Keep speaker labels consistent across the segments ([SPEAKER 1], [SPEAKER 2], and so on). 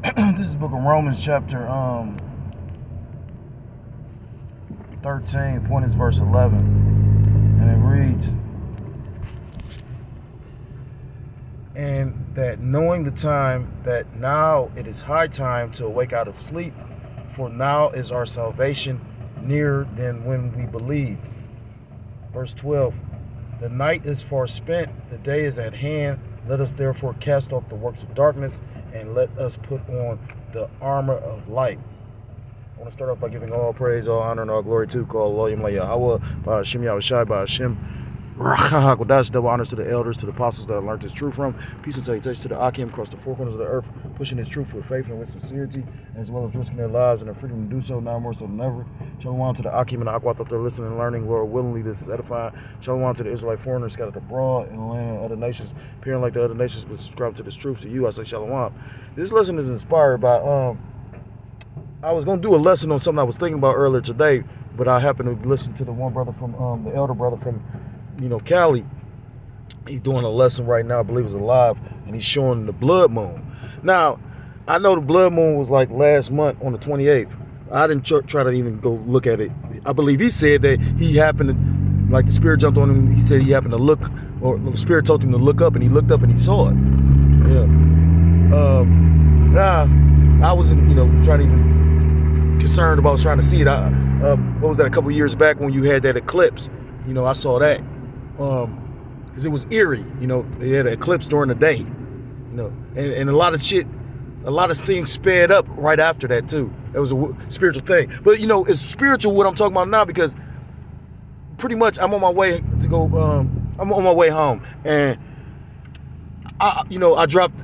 [SPEAKER 1] This is the book of Romans, chapter 13, point is verse 11. And it reads, and that knowing the time, that now it is high time to awake out of sleep, for now is our salvation nearer than when we believed. Verse 12, the night is far spent, the day is at hand. Let us therefore cast off the works of darkness and let us put on the armor of light. I want to start off by giving all praise, all honor, and all glory to Yahweh, by Hashem Yahushai, by Hashem. Double honors to the elders, to the apostles that I learned this truth from. Peace and salutations to the Akim across the four corners of the earth, pushing this truth with faith and with sincerity, as well as risking their lives and their freedom to do so, now more so than ever. Shalom to the Akim and the Aqua that they're listening and learning. Lord, willingly this is edifying. Shalom to the Israelite foreigners scattered abroad in the land of other nations, appearing like the other nations, but subscribe to this truth. To you, I say shalom. This lesson is inspired by, I was going to do a lesson on something I was thinking about earlier today, but I happened to listen to the one brother from, the elder brother from, Cali. He's doing a lesson right now, I believe it's live, and he's showing the blood moon. Now, I know the blood moon was like last month on the 28th. I didn't try to even go look at it. I believe he said that he happened to, like the spirit jumped on him, he said he happened to look, or the spirit told him to look up, and he looked up and he saw it. Yeah. Now, I wasn't, trying to even concerned about trying to see it. What was that, a couple years back when you had that eclipse? I saw that. Because it was eerie, they had an eclipse during the day, and a lot of shit, a lot of things sped up right after that too. That was a spiritual thing. But it's spiritual what I'm talking about now, because pretty much I'm on my way to go, I'm on my way home, and I dropped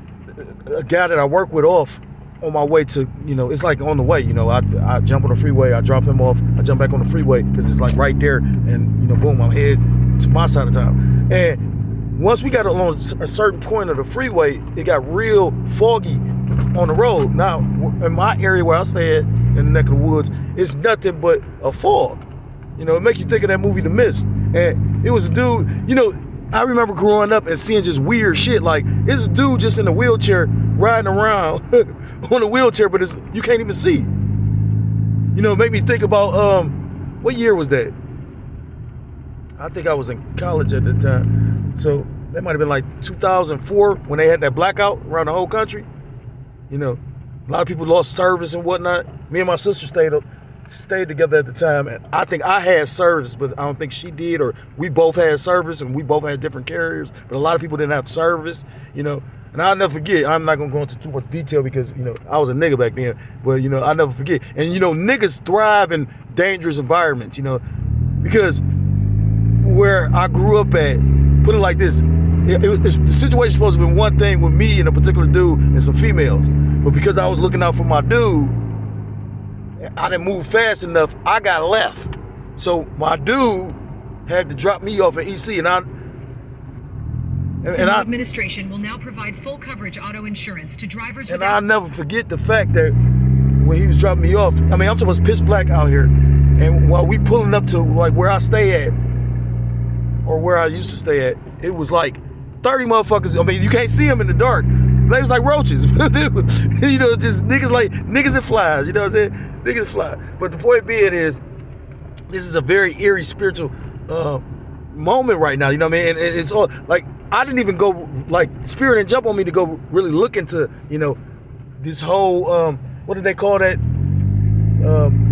[SPEAKER 1] a guy that I work with off on my way to, it's like on the way, I jump on the freeway, I drop him off, I jump back on the freeway, because it's like right there, and boom, I'm head to my side of town. And once we got along a certain point of the freeway, it got real foggy on the road. Now, in my area where I stay at, in the neck of the woods, it's nothing but a fog. It makes you think of that movie, The Mist. And it was a dude, I remember growing up and seeing just weird shit. Like, it's a dude just in a wheelchair riding around on a wheelchair, but you can't even see. It made me think about, what year was that? I think I was in college at the time. So that might have been like 2004 when they had that blackout around the whole country. A lot of people lost service and whatnot. Me and my sister stayed together at the time, and I think I had service, but I don't think she did, or we both had service, and we both had different carriers, but a lot of people didn't have service, and I'll never forget. I'm not gonna go into too much detail because, I was a nigga back then, but, I'll never forget. And, niggas thrive in dangerous environments, because where I grew up at, put it like this, the situation supposed to be one thing with me and a particular dude and some females, but because I was looking out for my dude, I didn't move fast enough, I got left. So my dude had to drop me off at EC, and
[SPEAKER 2] administration will now provide full coverage auto insurance to drivers.
[SPEAKER 1] And I'll never forget the fact that when he was dropping me off, I'm talking about pitch black out here, and while we pulling up to like where I stay at, or where I used to stay at, it was like 30 motherfuckers. You can't see them in the dark. They was like roaches. Just niggas and flies, what I'm saying? Niggas and flies. But the point being is, this is a very eerie spiritual moment right now, And it's all, like, I didn't even go, like, spirit didn't jump on me to go really look into, this whole, what did they call that?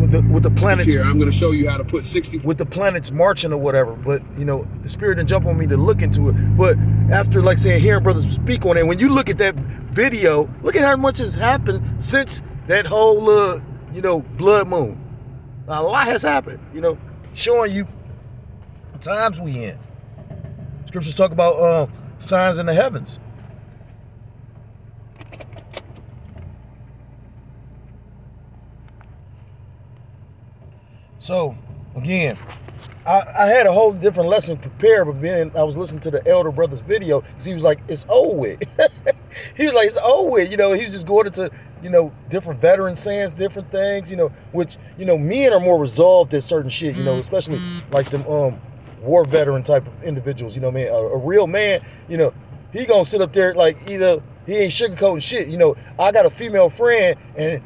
[SPEAKER 1] With the planets.
[SPEAKER 3] Here, I'm going to show you how to put 60
[SPEAKER 1] with the planets marching or whatever. But the spirit didn't jump on me to look into it. But after, like, saying, hearing brothers speak on it, when you look at that video, look at how much has happened since that whole blood moon. A lot has happened. Showing you the times we in. Scriptures talk about signs in the heavens. So, again, I had a whole different lesson prepared, but then I was listening to the elder brother's video, because he was like, it's over with. He was like, it's over with. He was just going into, different veteran sayings, different things, which, men are more resolved at certain shit, especially like them war veteran type of individuals, a real man, he gonna sit up there like either He ain't sugarcoating shit. You know, I got a female friend, and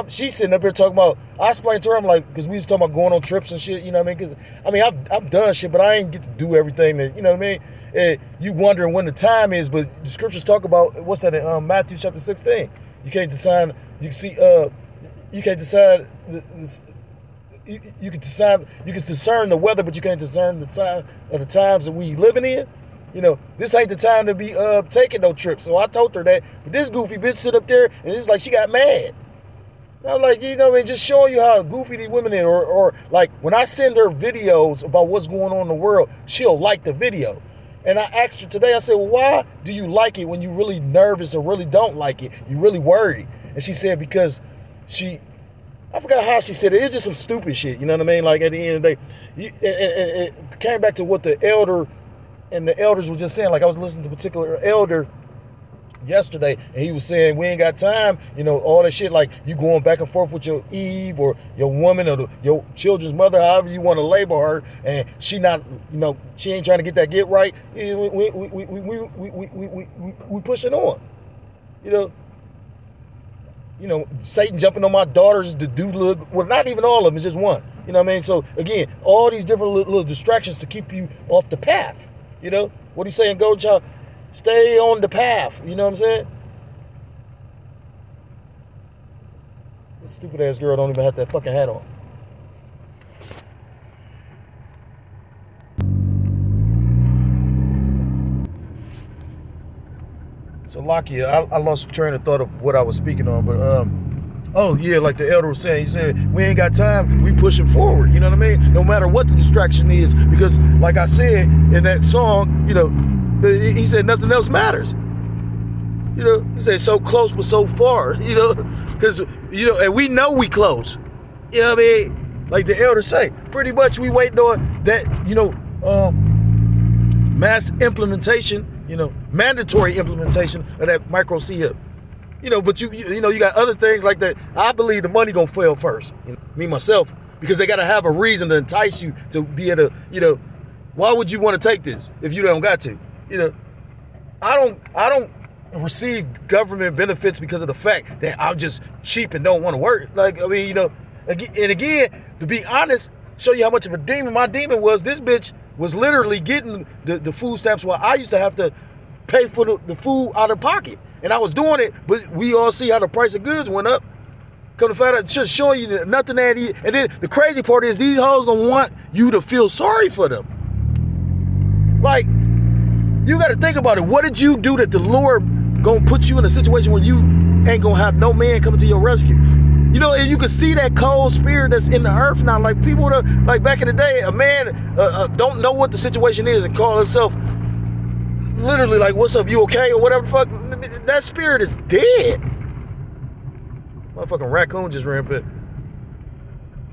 [SPEAKER 1] she's sitting up here talking about, I explained to her, I'm like, because we was talking about going on trips and shit, you know what I mean? Because, I mean, I've done shit, but I ain't get to do everything that, you know what I mean? And you wondering when the time is, but the scriptures talk about, what's that in Matthew chapter 16? You can't decide, you can see, you can't decide, you can decide, you can discern the weather, but you can't discern the sign of the times that we living in. You know, this ain't the time to be taking no trips. So I told her that, but this goofy bitch sit up there, and it's like she got mad. I'm like, you know, I mean, just showing you how goofy these women are, or like when I send her videos about what's going on in the world, she'll like the video. And I asked her today, I said, well, why do you like it when you really nervous or really don't like it? You really worried. And she said, because I forgot how she said it. It's just some stupid shit. You know what I mean? Like at the end of the day, it came back to what the elder and the elders was just saying. Like I was listening to a particular elder yesterday, and he was saying, we ain't got time, you know, all that shit, like you going back and forth with your Eve or your woman or your children's mother, however you want to label her, and she not, you know, she ain't trying to get right. We pushing on, you know, Satan jumping on my daughters to do well, not even all of them, it's just one, you know what I mean? So again, all these different little distractions to keep you off the path, you know, what he's saying, go child, stay on the path, you know what I'm saying? This stupid ass girl don't even have that fucking hat on. So Lakia, I lost train of thought of what I was speaking on, but oh yeah, like the elder was saying, he said, we ain't got time, we pushing forward, you know what I mean? No matter what the distraction is, because like I said in that song, you know, he said nothing else matters. You know, he said so close but so far, you know, because, you know, and we know we close. You know what I mean? Like the elders say, pretty much we waiting on that, you know, mass implementation, you know, mandatory implementation of that micro C-HIP. You know, but you know, you got other things like that. I believe the money gonna fail first, you know, me myself, because they gotta have a reason to entice you to be able to, you know, why would you want to take this if you don't got to? You know, I don't receive government benefits because of the fact that I'm just cheap and don't want to work. Like, I mean, you know, and again, to be honest, show you how much of a demon my demon was. This bitch was literally getting the food stamps while I used to have to pay for the food out of pocket. And I was doing it, but we all see how the price of goods went up. Come to find out, just showing you that nothing that he, and then the crazy part is these hoes gonna want you to feel sorry for them. Like, you got to think about it. What did you do that the Lord gonna put you in a situation where you ain't gonna have no man coming to your rescue? You know, and you can see that cold spirit that's in the earth now. Like people that, like back in the day, a man don't know what the situation is and call himself literally like, "What's up? You okay?" or whatever the fuck. That spirit is dead. Motherfucking raccoon just rampant.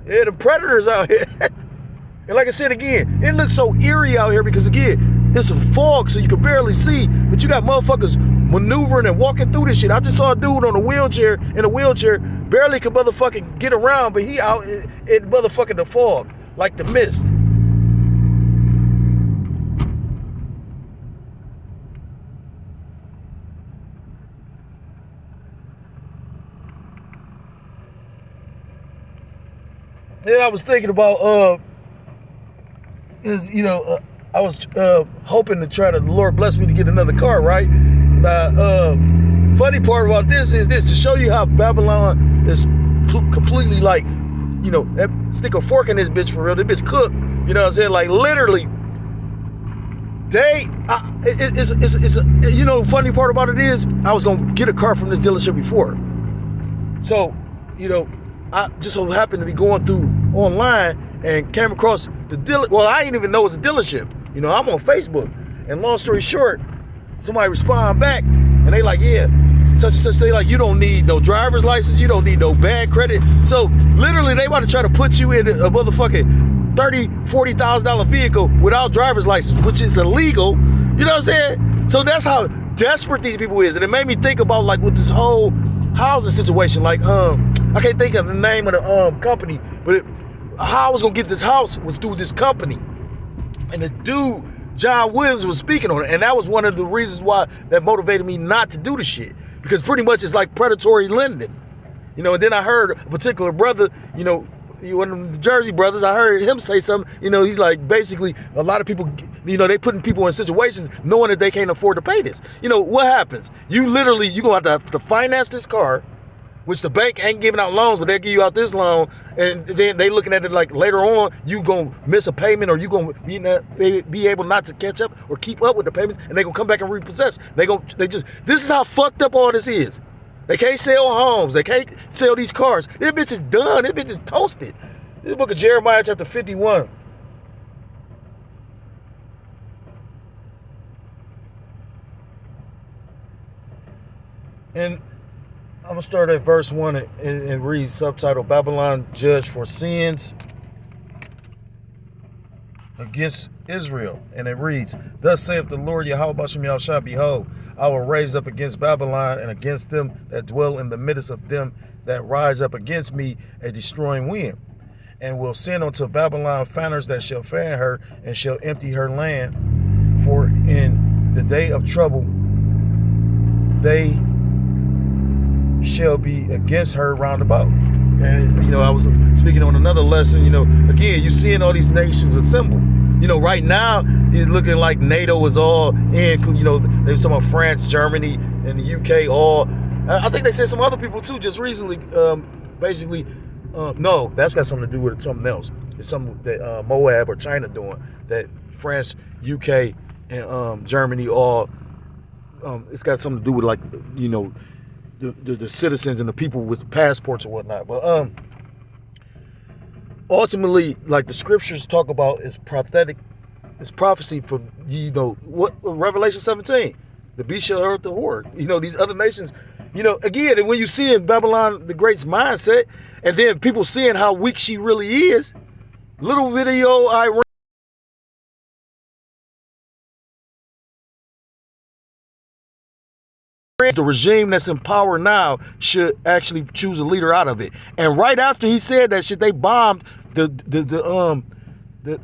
[SPEAKER 1] Yeah, the predators out here. And like I said again, it looks so eerie out here because again, there's some fog so you can barely see, but you got motherfuckers maneuvering and walking through this shit. I just saw a dude on a wheelchair, barely could motherfucking get around, but he out in motherfucking the fog, like the mist. Then I was thinking about, I was hoping to try to, the Lord bless me to get another car, right? Funny part about this is this, to show you how Babylon is completely like, you know, stick a fork in this bitch for real. This bitch cook, you know what I'm saying? Like literally, you know, funny part about it is I was gonna get a car from this dealership before. So, you know, I just so happened to be going through online and came across the dealer. Well, I didn't even know it's a dealership. You know, I'm on Facebook. And long story short, somebody respond back and they like, yeah, such and such. They like, you don't need no driver's license. You don't need no bad credit. So literally they want to try to put you in a motherfucking $30,000, $40,000 vehicle without driver's license, which is illegal. You know what I'm saying? So that's how desperate these people is. And it made me think about like with this whole housing situation. Like, I can't think of the name of the company, but how I was gonna get this house was through this company. And the dude John Williams was speaking on it, and that was one of the reasons why that motivated me not to do the shit, because pretty much it's like predatory lending, you know. And then I heard a particular brother, you know, one of the Jersey brothers, I heard him say something, you know, he's like, basically a lot of people, you know, they putting people in situations knowing that they can't afford to pay this. You know, what happens? You're gonna have to finance this car, which the bank ain't giving out loans, but they'll give you out this loan, and then they looking at it like later on you gonna miss a payment, or you gonna be able not to catch up or keep up with the payments, and they gonna come back and repossess. This is how fucked up all this is. They can't sell homes. They can't sell these cars. This bitch is done. This bitch is toasted. This book of Jeremiah chapter 51. And I'm going to start at verse 1 and read subtitle, Babylon Judged for Sins Against Israel. And it reads, Thus saith the Lord Yahweh Bashem Yahushua, Behold, I will raise up against Babylon and against them that dwell in the midst of them that rise up against me a destroying wind, and will send unto Babylon fanners that shall fan her and shall empty her land. For in the day of trouble they shall be against her round about. And, you know, I was speaking on another lesson, you know, again, you seeing all these nations assemble. You know, right now, it's looking like NATO is all in, you know, they was talking about France, Germany, and the UK all. I think they said some other people too, just recently, basically, no, that's got something to do with something else. It's something that Moab or China doing, that France, UK, and Germany all, it's got something to do with, like, you know, the citizens and the people with passports or whatnot. But ultimately, like the scriptures talk about, is prophetic, it's prophecy for, you know, what Revelation 17, the beast shall hurt the whore. You know, these other nations, you know, again, and when you see in Babylon the Great's mindset, and then people seeing how weak she really is, little video I the regime that's in power now should actually choose a leader out of it. And right after he said that shit, they bombed the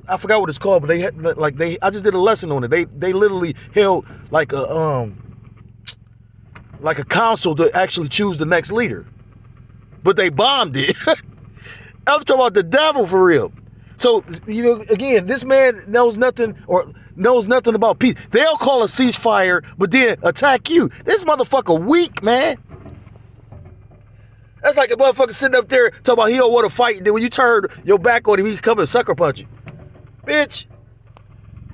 [SPEAKER 1] I forgot what it's called, but they had, like, I just did a lesson on it. They literally held like a council to actually choose the next leader, but they bombed it. I'm talking about the devil for real. So, you know, again, this man knows nothing about peace. They'll call a ceasefire, but then attack you. This motherfucker weak, man. That's like a motherfucker sitting up there talking about he don't want to fight, and then when you turn your back on him, he come and sucker punch you. Bitch.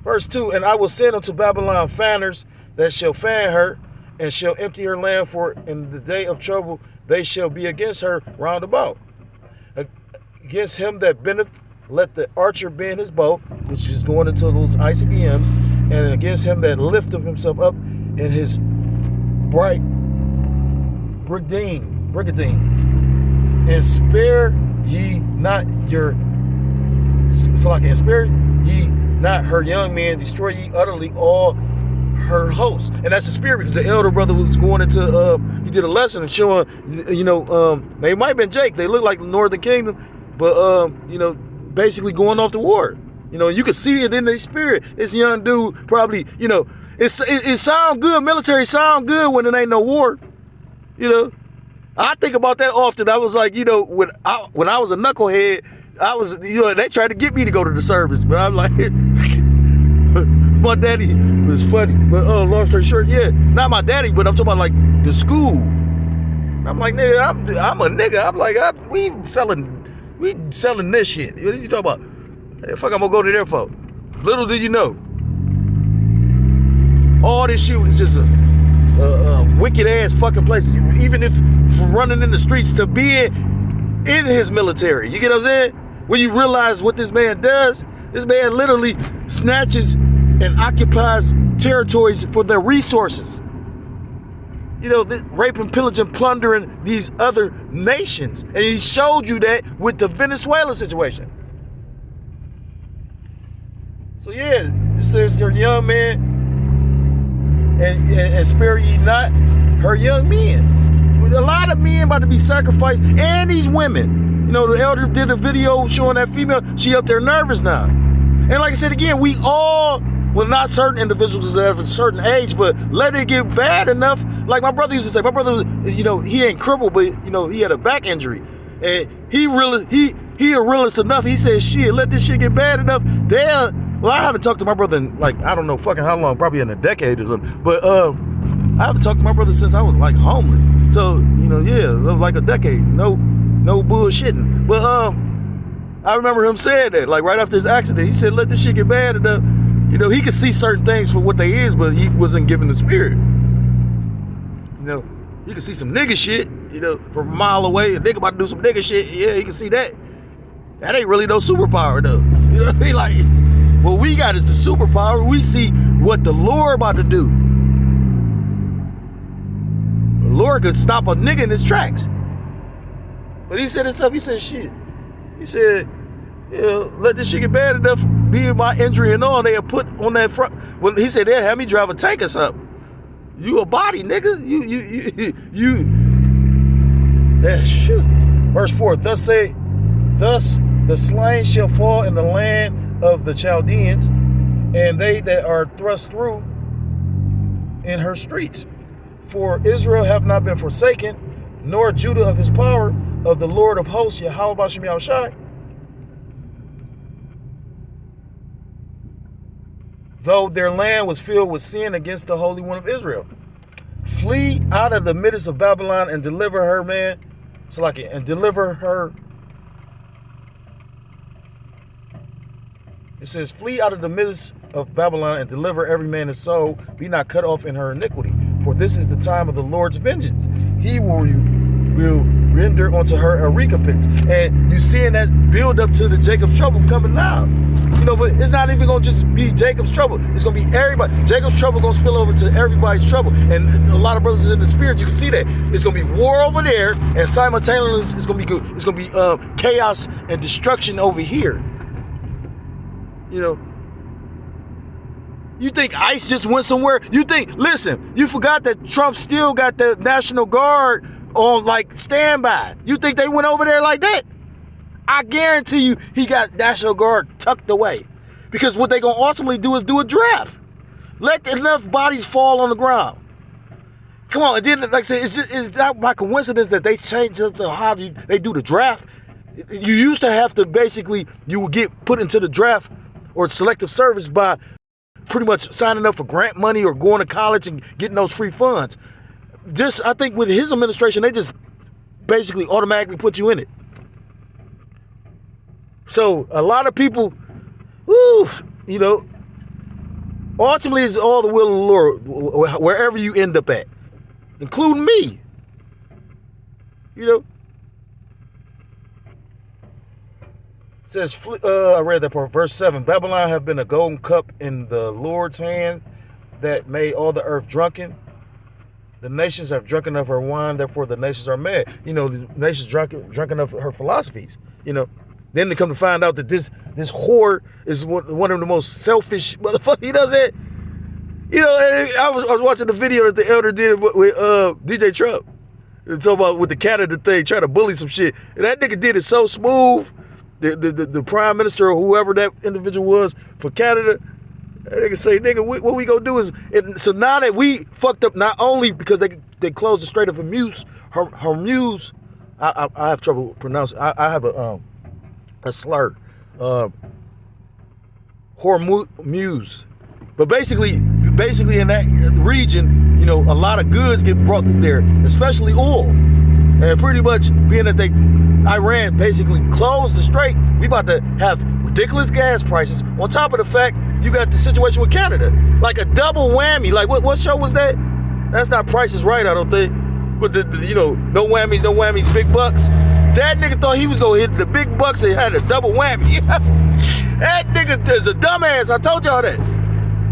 [SPEAKER 1] Verse 2, And I will send unto Babylon fanners that shall fan her, and shall empty her land, for in the day of trouble they shall be against her round about. Against him that bendeth, let the archer bend his bow, which is going into those ICBMs, and against him that lifteth himself up in his bright brigadine, and spare ye not her young men, destroy ye utterly all her hosts. And that's the spirit, because the elder brother was going into, he did a lesson and showing, you know, they might have been Jake, they look like the Northern Kingdom, but, you know, basically going off the war. You know, you can see it in their spirit. This young dude probably, you know, it sound good, military sound good when it ain't no war. You know, I think about that often. I was like, you know, when I was a knucklehead, I was, you know, they tried to get me to go to the service, but I'm like, my daddy was funny. But long story short, yeah, not my daddy, but I'm talking about like the school. I'm like, nigga, I'm a nigga. I'm like, we selling this shit. What are you talking about? Hey, fuck, I'm gonna go to there for. Little do you know, all this shit was just a wicked ass fucking place. Even if running in the streets to be in his military, you get what I'm saying? When you realize what this man does, this man literally snatches and occupies territories for their resources. You know, raping, pillaging, plundering these other nations. And he showed you that with the Venezuela situation. So yeah, it says your young man, and spare ye not her young men. With a lot of men about to be sacrificed, and these women. You know, the elder did a video showing that female, she up there nervous now. And like I said again, we all Well, not certain individuals that have a certain age, but let it get bad enough. Like my brother used to say, my brother was, he ain't crippled, but he had a back injury. And he a realist enough. He said, shit, let this shit get bad enough. Well, I haven't talked to my brother in like, I don't know fucking how long, probably in a decade or something. But I haven't talked to my brother since I was like homeless. So, like a decade. No bullshitting. But I remember him saying that, like right after his accident, he said, let this shit get bad enough. He could see certain things for what they is, but he wasn't given the spirit. He could see some nigga shit, from a mile away. A nigga about to do some nigga shit. Yeah, he can see that. That ain't really no superpower, though. You know what I mean? Like, what we got is the superpower. We see what the Lord about to do. The Lord could stop a nigga in his tracks. But he said himself, he said, shit. He said, let this shit get bad enough, being my injury and all, they have put on that front. Well, he said, they'll have me drive a tank or something. You a body, nigga. Shoot. Verse 4, thus the slain shall fall in the land of the Chaldeans, and they that are thrust through in her streets. For Israel have not been forsaken, nor Judah of his power, of the Lord of hosts, Yahweh Bashem Yahushai. Though their land was filled with sin against the Holy One of Israel. Flee out of the midst of Babylon and deliver her, man. And deliver her. It says, flee out of the midst of Babylon and deliver every man his soul. Be not cut off in her iniquity. For this is the time of the Lord's vengeance. He will render unto her a recompense. And you seeing that build up to the Jacob's trouble coming now. But it's not even gonna just be Jacob's trouble. It's gonna be everybody. Jacob's trouble gonna spill over to everybody's trouble. And a lot of brothers in the spirit, you can see that. It's gonna be war over there, and simultaneously it's gonna be good. It's gonna be chaos and destruction over here. You think ICE just went somewhere? Listen, you forgot that Trump still got the National Guard on like standby. You think they went over there like that? I guarantee you he got National Guard tucked away. Because what they gonna ultimately do is do a draft. Let enough bodies fall on the ground. Come on, and then like I said, it's not by coincidence that they changed up how they do the draft. You used to have to basically, you would get put into the draft or selective service by pretty much signing up for grant money or going to college and getting those free funds. I think with his administration, they just basically automatically put you in it. So a lot of people, ultimately it's all the will of the Lord, wherever you end up at, including me. It says, I read that part, verse 7, Babylon have been a golden cup in the Lord's hand that made all the earth drunken. The nations have drunken of her wine, therefore the nations are mad. The nations drunken of her philosophies, Then they come to find out that this whore is one of the most selfish motherfuckers. He does it. I was watching the video that the elder did with DJ Trump. Talking about with the Canada thing, trying to bully some shit. And that nigga did it so smooth. The prime minister or whoever that individual was for Canada, that nigga say, nigga, what we gonna do is, so now that we fucked up, not only because they closed the Strait of Hormuz, I have trouble pronouncing. I have a slur, Hormuz. But basically in that region, a lot of goods get brought through there, especially oil. And pretty much being that Iran basically closed the strait, we about to have ridiculous gas prices. On top of the fact, you got the situation with Canada, like a double whammy. Like what show was that? That's not Price is Right, I don't think. But no whammies, big bucks. That nigga thought he was gonna hit the big bucks and had a double whammy. That nigga is a dumbass. I told y'all that.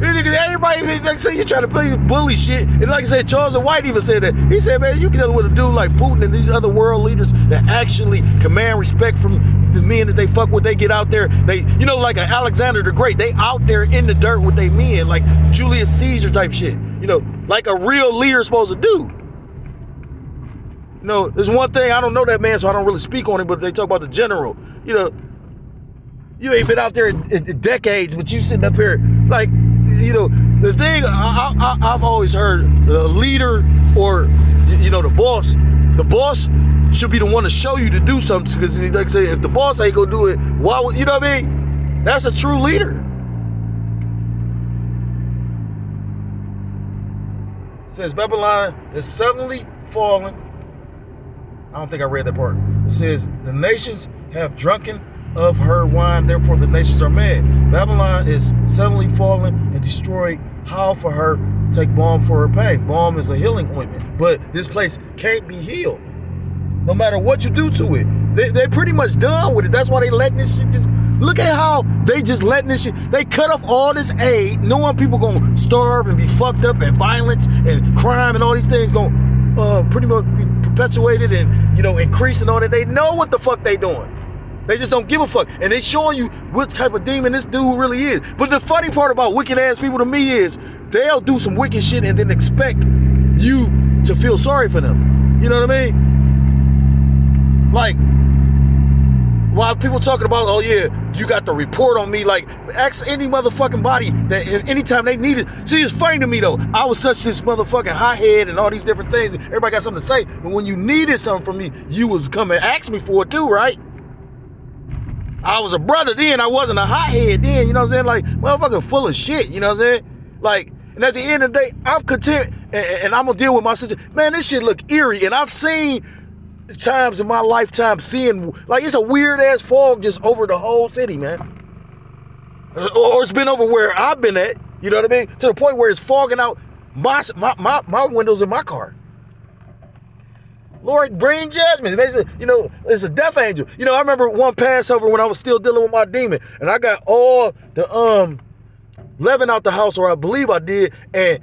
[SPEAKER 1] Everybody, like I say, you trying to play bully shit. And like I said, Charles White even said that. He said, man, you can deal with a dude like Putin and these other world leaders that actually command respect from the men that they fuck with. They get out there, they, like an Alexander the Great, they out there in the dirt with they men, like Julius Caesar type shit. Like a real leader is supposed to do. There's one thing, I don't know that man, so I don't really speak on him, but they talk about the general. You ain't been out there in decades, but you sitting up here, like, you know, the thing I've always heard, the leader or, you know, the boss should be the one to show you to do something. Because, like I say, if the boss ain't gonna do it, why would, you know what I mean? That's a true leader. It says Babylon is suddenly falling. I don't think I read that part. It says the nations have drunken of her wine, therefore the nations are mad. Babylon is suddenly fallen and destroyed. How for her take balm for her pain? Balm is a healing ointment, but this place can't be healed. No matter what you do to it, they pretty much done with it. That's why they letting this shit just. Look at how they just letting this shit. They cut off all this aid, knowing people gonna starve and be fucked up, and violence and crime and all these things gonna pretty much be perpetuated and, you know, increase and all that. They know what the fuck they doing. They just don't give a fuck. And they showing you what type of demon this dude really is. But the funny part about wicked ass people to me is they'll do some wicked shit and then expect you to feel sorry for them. You know what I mean? Like, while people talking about, oh yeah, you got the report on me, like, ask any motherfucking body that anytime they need it. See, it's funny to me though. I was such this motherfucking hothead and all these different things. Everybody got something to say. But when you needed something from me, you was come and ask me for it too, right? I was a brother then. I wasn't a hothead then. You know what I'm saying? Like, motherfucker full of shit. You know what I'm saying? Like, and at the end of the day, I'm content and I'm gonna deal with my situation. Man, this shit look eerie. And I've seen times in my lifetime seeing, like, it's a weird ass fog just over the whole city, man. Or it's been over where I've been at, you know what I mean? To the point where it's fogging out my windows in my car. Lord, bring judgment. You know, it's a death angel. You know, I remember one Passover when I was still dealing with my demon, and I got all the leaven out the house, or I believe I did, and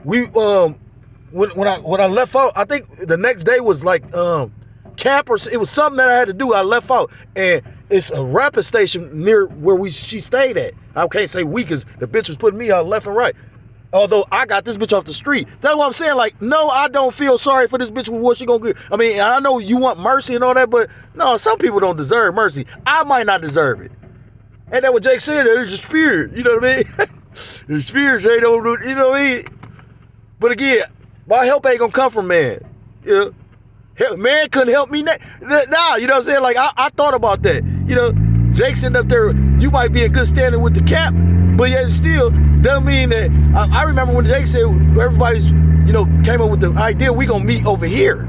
[SPEAKER 1] we when I left out, I think the next day was like camp, or it was something that I had to do. I left out, and it's a rapid station near where she stayed at. I can't say we, because the bitch was putting me out left and right. Although I got this bitch off the street. That's what I'm saying. Like, no, I don't feel sorry for this bitch with what she gonna get. I mean, I know you want mercy and all that, but no, some people don't deserve mercy. I might not deserve it. Ain't that what Jake said? There's a spirit. You know what I mean? The spirits ain't don't do, you know what I mean? But again, my help ain't gonna come from man. You know? Man couldn't help me now. Nah, you know what I'm saying? Like, I thought about that. You know, Jake sitting up there, you might be in good standing with the cap, but yet still, doesn't mean that. I remember when Jake said everybody's, you know, came up with the idea we gonna meet over here.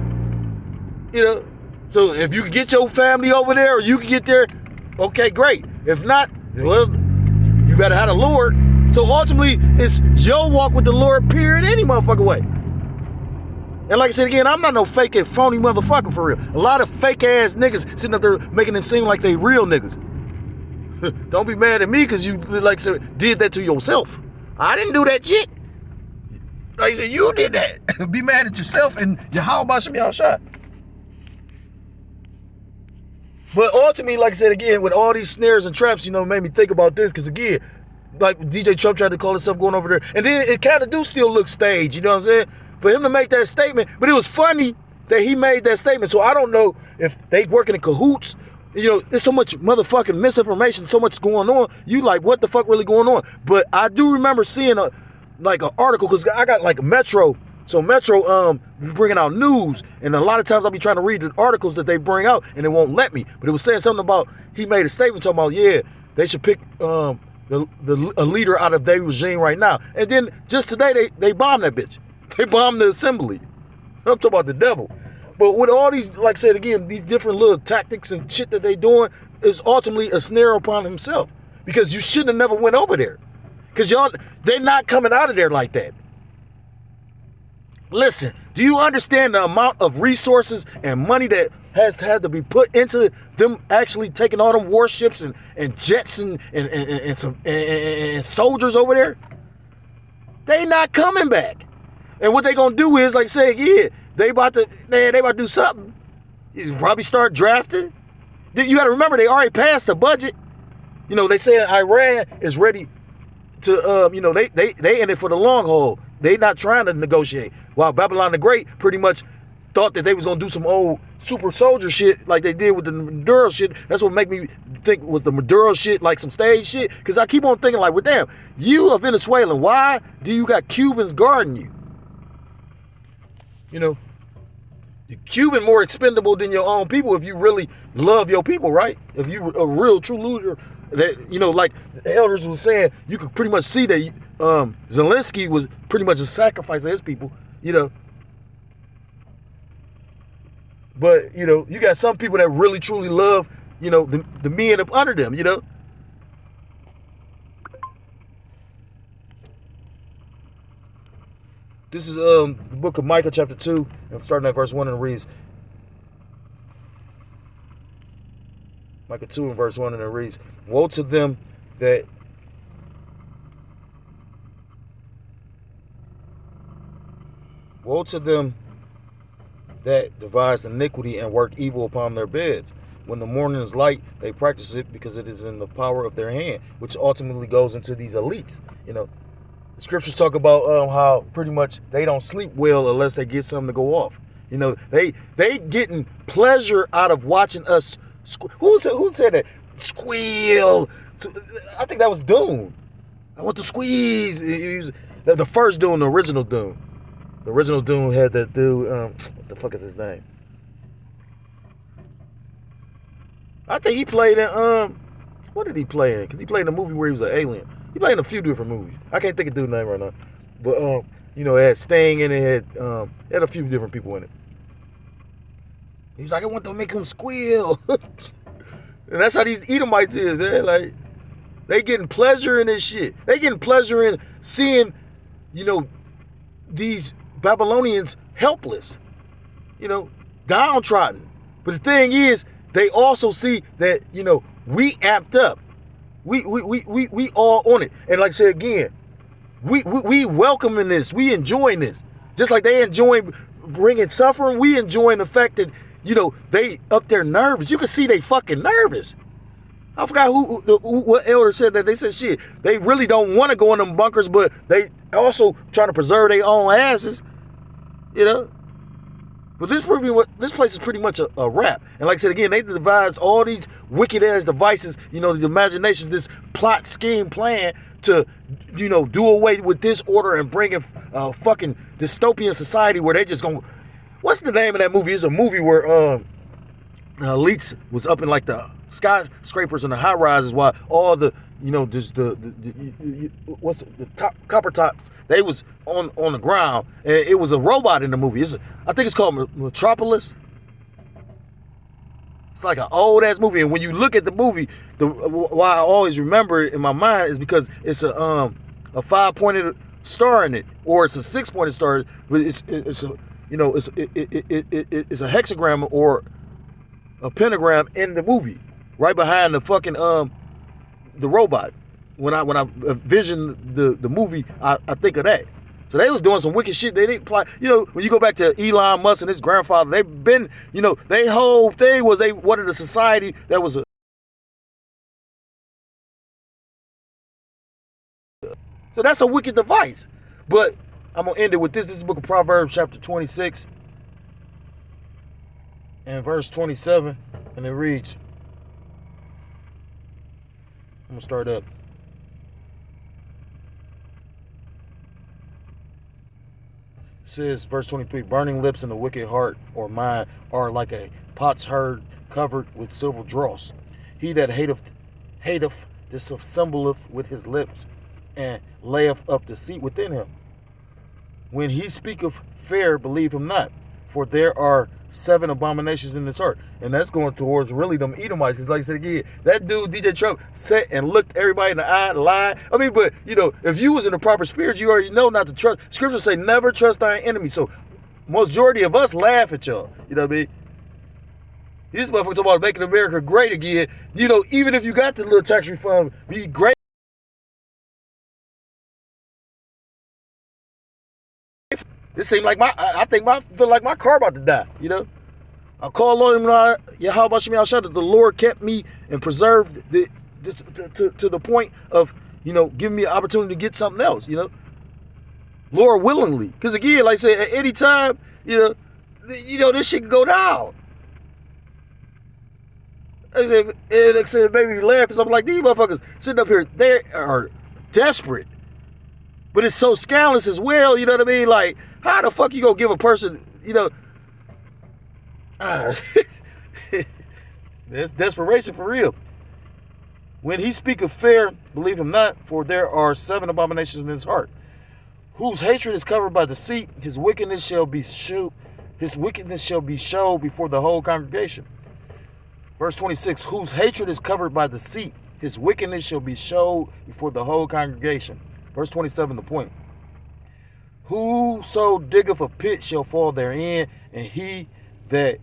[SPEAKER 1] You know, so if you can get your family over there, or you can get there, okay, great. If not, well, you better have the Lord. So ultimately, it's your walk with the Lord, period, any motherfucking way. And like I said again, I'm not no fake and phony motherfucker for real. A lot of fake ass niggas sitting up there making them seem like they real niggas. Don't be mad at me because you, like I said, did that to yourself. I didn't do that shit. Like I said, you did that. Be mad at yourself and how about some y'all shot. But ultimately, like I said again, with all these snares and traps, you know, made me think about this because again, like DJ Trump tried to call himself going over there, and then it kind of do still look staged, you know what I'm saying? For him to make that statement, but it was funny that he made that statement. So I don't know if they working in cahoots. You know, there's so much motherfucking misinformation, so much going on. You like, what the fuck really going on? But I do remember seeing an article, because I got like Metro. So Metro bringing out news, and a lot of times I'll be trying to read the articles that they bring out, and it won't let me. But it was saying something about, he made a statement talking about, yeah, they should pick a leader out of their regime right now. And then just today, they bombed that bitch. They bombed the assembly. I'm talking about the devil. But with all these, like I said again, these different little tactics and shit that they doing is ultimately a snare upon himself. Because you shouldn't have never went over there. Because they're not coming out of there like that. Listen, do you understand the amount of resources and money that has had to be put into them actually taking all them warships and jets and soldiers over there? They not coming back. And what they gonna do is, like I said, yeah, they about to do something. You probably start drafting. You gotta remember, they already passed the budget. You know, they say Iran is ready to, you know, they in it for the long haul. They not trying to negotiate. While Babylon the Great pretty much thought that they was gonna do some old super soldier shit like they did with the Maduro shit. That's what make me think was the Maduro shit, like some stage shit. Because I keep on thinking like, well, damn, you a Venezuelan. Why do you got Cubans guarding you? You know, the Cuban more expendable than your own people if you really love your people, right? If you a real true leader, that, you know, like the elders was saying, you could pretty much see that Zelensky was pretty much a sacrifice of his people, you know. But, you know, you got some people that really truly love, you know, the men up under them, you know. This is the book of Micah chapter 2, and starting at verse 1, and it reads, Micah 2 and verse 1, and it reads, woe to them that devise iniquity and work evil upon their beds. When the morning is light, they practice it because it is in the power of their hand, which ultimately goes into these elites. You know, the scriptures talk about how pretty much they don't sleep well unless they get something to go off. You know, they getting pleasure out of watching us. Who said that? Squeal. I think that was Dune. I want to squeeze. He was, the first Dune, the original Dune. The original Dune had that dude, what the fuck is his name? I think he played in, what did he play in? Because he played in a movie where he was an alien. He played in a few different movies. I can't think of dude's name right now. But, you know, it had Sting in it, it had a few different people in it. He was like, I want to make him squeal. And that's how these Edomites is, man. Like, they getting pleasure in this shit. They getting pleasure in seeing, you know, these Babylonians helpless, you know, downtrodden. But the thing is, they also see that, you know, we amped up. We all on it. And like I said again, we welcoming this. We enjoying this. Just like they enjoy bringing suffering, we enjoying the fact that, you know, they up there nervous. You can see they fucking nervous. I forgot what elder said that. They said, shit, they really don't want to go in them bunkers, but they also trying to preserve their own asses, you know. But this place is pretty much a wrap. And like I said again, they devised all these wicked ass devices, you know, these imaginations, this plot, scheme, plan to, you know, do away with this order and bring in a fucking dystopian society where they just gonna. What's the name of that movie? It's a movie where elites was up in like the skyscrapers and the high rises while all the, you know, just the top copper tops, they was on the ground, and it was a robot in the movie. I think it's called Metropolis. It's like an old ass movie, and when you look at the movie, why I always remember it in my mind is because it's a 5-pointed star in it, or it's a 6-pointed star, but it's a, you know, it's a hexagram or a pentagram in the movie, right behind the fucking the robot. When I vision the movie, I think of that. So they was doing some wicked shit. They didn't apply. You know, when you go back to Elon Musk and his grandfather, they've been, you know, their whole thing was they wanted a society that was so that's a wicked device. But I'm gonna end it with this. This is the book of Proverbs, chapter 26, and verse 27, and it reads. I'm gonna start up. It says, verse 23, burning lips and a wicked heart or mind are like a potsherd covered with silver dross. He that hateth dissembleth with his lips, and layeth up deceit within him. When he speaketh fair, believe him not, for there are 7 abominations in his heart. And that's going towards really them Edomites. Because like I said again, that dude, DJ Trump, sat and looked everybody in the eye and lied. I mean, but, you know, if you was in the proper spirit, you already know not to trust. Scriptures say never trust thine enemy. So majority of us laugh at y'all. You know what I mean? This motherfucker talking about making America great again. You know, even if you got the little tax refund, be great. It seemed like I feel like my car about to die, you know. I call on him, Yahweh Shemiyah, that the Lord kept me and preserved to the point of, you know, giving me an opportunity to get something else, you know. Lord willingly. Because again, like I said, at any time, you know, you know, this shit can go down. It made me laugh because I'm like, these motherfuckers sitting up here, they are desperate. But it's so scandalous as well, you know what I mean? Like, how the fuck you gonna give a person, you know, that's desperation for real. When he speak of fair, believe him not, for there are 7 abominations in his heart. Whose hatred is covered by deceit, his wickedness shall be showed before the whole congregation. Verse 26, whose hatred is covered by deceit, his wickedness shall be showed before the whole congregation. Verse 27, the point. Whoso diggeth a pit shall fall therein, and he that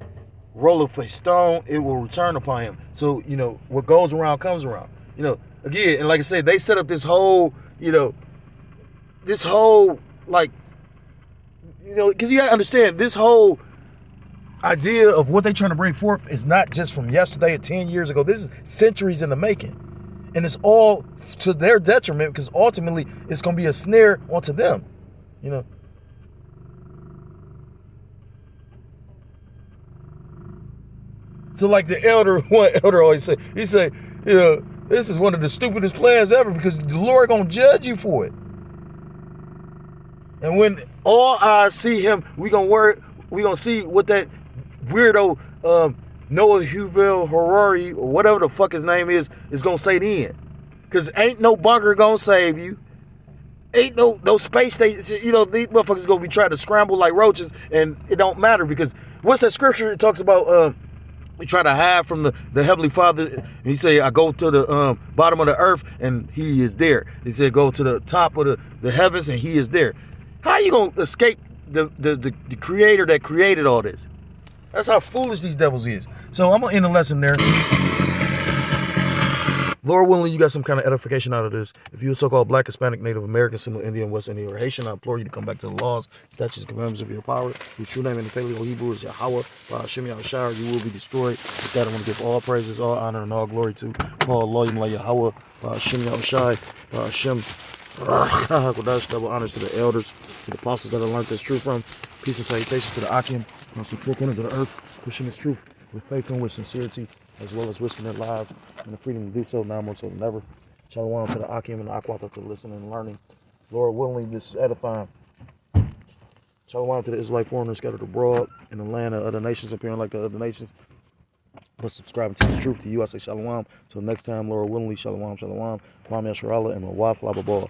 [SPEAKER 1] rolleth a stone, it will return upon him. So, you know, what goes around comes around. You know, again, and like I said, they set up this whole, you know, like, you know, because you gotta understand, this whole idea of what they're trying to bring forth is not just from yesterday or 10 years ago. This is centuries in the making. And it's all to their detriment because ultimately it's going to be a snare onto them, you know. So like one elder always say, he say, you know, this is one of the stupidest plans ever because the Lord going to judge you for it. And when all eyes see him, we gonna see what that weirdo Noah Huvel Harari or whatever the fuck his name is gonna say then. Cause ain't no bunker gonna save you. Ain't no space station. You know, these motherfuckers gonna be trying to scramble like roaches, and it don't matter because what's that scripture it talks about? We try to hide from the Heavenly Father. And he say, I go to the bottom of the earth and he is there. He said, go to the top of the heavens and he is there. How you gonna escape the creator that created all this? That's how foolish these devils is. So I'm gonna end the lesson there. Lord willing, you got some kind of edification out of this. If you're a so-called Black, Hispanic, Native American, Seminole Indian, West Indian, or Haitian, I implore you to come back to the laws, statutes, and commandments of your power. Your true name in the Paleo Hebrew is Yahweh. Hashem Yahushua, you will be destroyed. With that, I want to give all praises, all honor, and all glory to Paul, Lord, Yahweh, Hashem Yahushua, Hashem. Double honors to the elders, to the apostles that I learned this truth from. Peace and salutations to the Akim, the four corners of the earth, pushing this truth with faith and with sincerity, as well as risking their lives and the freedom to do so now more so than ever. Shalom to the Akim and the Akwata to listening and learning. Lord willing, this is edifying. Shalom to the Israelite foreigners scattered abroad in the land of other nations, appearing like the other nations, but subscribing to the truth. To you, I say shalom. Till next time, Lord willingly, shalom, shalom. Kwame Asherallah and Mawaf Lababah.